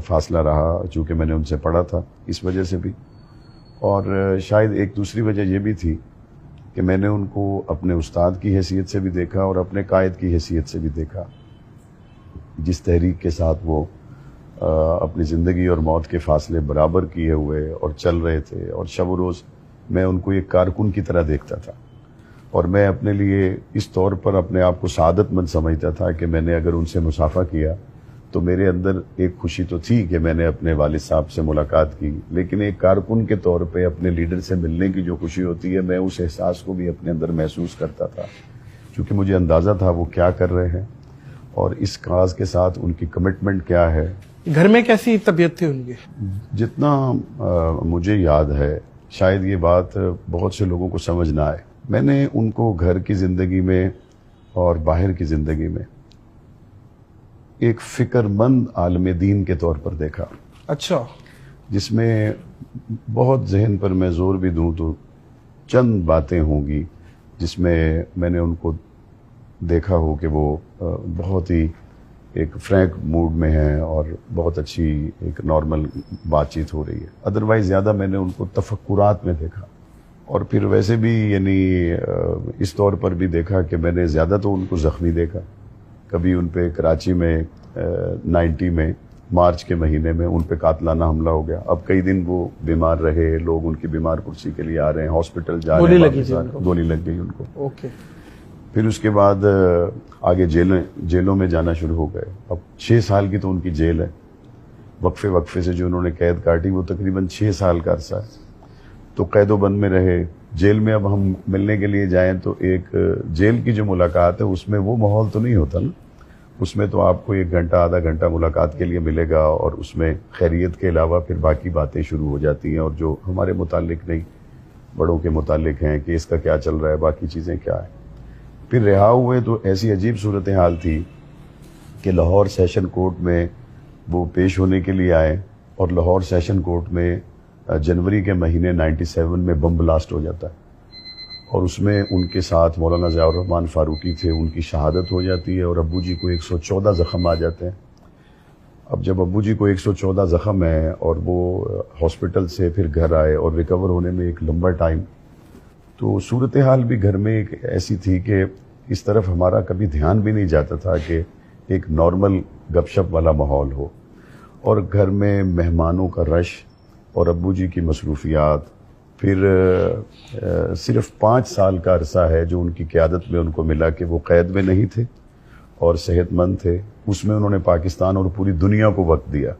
فاصلہ رہا چونکہ میں نے ان سے پڑھا تھا اس وجہ سے بھی، اور شاید ایک دوسری وجہ یہ بھی تھی کہ میں نے ان کو اپنے استاد کی حیثیت سے بھی دیکھا اور اپنے قائد کی حیثیت سے بھی دیکھا، جس تحریک کے ساتھ وہ اپنی زندگی اور موت کے فاصلے برابر کیے ہوئے اور چل رہے تھے، اور شب و روز میں ان کو ایک کارکن کی طرح دیکھتا تھا، اور میں اپنے لیے اس طور پر اپنے آپ کو سعادت مند سمجھتا تھا کہ میں نے اگر ان سے مصافحہ کیا تو میرے اندر ایک خوشی تو تھی کہ میں نے اپنے والد صاحب سے ملاقات کی، لیکن ایک کارکن کے طور پہ اپنے لیڈر سے ملنے کی جو خوشی ہوتی ہے میں اس احساس کو بھی اپنے اندر محسوس کرتا تھا، چونکہ مجھے اندازہ تھا وہ کیا کر رہے ہیں اور اس کاز کے ساتھ ان کی کمٹمنٹ کیا ہے۔ گھر میں کیسی طبیعت تھی ان کی؟ جتنا مجھے یاد ہے، شاید یہ بات بہت سے لوگوں کو سمجھ نہ آئے، میں نے ان کو گھر کی زندگی میں اور باہر کی زندگی میں ایک فکر مند عالم دین کے طور پر دیکھا۔ اچھا۔ جس میں بہت ذہن پر میں زور بھی دوں تو چند باتیں ہوں گی جس میں میں نے ان کو دیکھا ہو کہ وہ بہت ہی ایک فرینک موڈ میں ہیں اور بہت اچھی ایک نارمل بات چیت ہو رہی ہے، ادروائز زیادہ میں نے ان کو تفکرات میں دیکھا، اور پھر ویسے بھی یعنی اس طور پر بھی دیکھا کہ میں نے زیادہ تو ان کو زخمی دیکھا، کبھی ان پہ کراچی میں 90 میں مارچ کے مہینے میں ان پہ قاتلانہ حملہ ہو گیا، اب کئی دن وہ بیمار رہے، لوگ ان کی بیمار کرسی کے لیے آ رہے ہیں، ہاسپٹل جا رہے ہیں، گولی لگ گئی ان کو۔ اوکے۔ پھر اس کے بعد آگے جیلوں میں جانا شروع ہو گئے، اب 6 سال کی تو ان کی جیل ہے، وقفے سے جو انہوں نے قید کاٹی وہ تقریباً 6 سال کا عرصہ ہے، تو قید و بند میں رہے جیل میں۔ اب ہم ملنے کے لیے جائیں تو ایک جیل کی جو ملاقات ہے اس میں وہ ماحول تو نہیں ہوتا نا، اس میں تو آپ کو 1 گھنٹہ آدھا گھنٹہ ملاقات کے لیے ملے گا، اور اس میں خیریت کے علاوہ پھر باقی باتیں شروع ہو جاتی ہیں، اور جو ہمارے متعلق نہیں بڑوں کے متعلق ہیں کہ اس کا کیا چل رہا ہے، باقی چیزیں کیا ہیں۔ پھر رہا ہوئے تو ایسی عجیب صورتحال تھی کہ لاہور سیشن کورٹ میں وہ پیش ہونے کے لیے آئے، اور لاہور سیشن کورٹ میں جنوری کے مہینے 97 میں بم بلاسٹ ہو جاتا ہے، اور اس میں ان کے ساتھ مولانا ضیاء الرحمن فاروقی تھے، ان کی شہادت ہو جاتی ہے، اور ابو جی کو 114 زخم آ جاتے ہیں۔ اب جب ابو جی کو 114 زخم ہے اور وہ ہاسپٹل سے پھر گھر آئے اور ریکور ہونے میں ایک لمبا ٹائم، تو صورتحال بھی گھر میں ایک ایسی تھی کہ اس طرف ہمارا کبھی دھیان بھی نہیں جاتا تھا کہ ایک نارمل گپ شپ والا ماحول ہو، اور گھر میں مہمانوں کا رش اور ابو جی کی مصروفیات۔ پھر صرف 5 سال کا عرصہ ہے جو ان کی قیادت میں ان کو ملا کہ وہ قید میں نہیں تھے اور صحت مند تھے، اس میں انہوں نے پاکستان اور پوری دنیا کو وقت دیا۔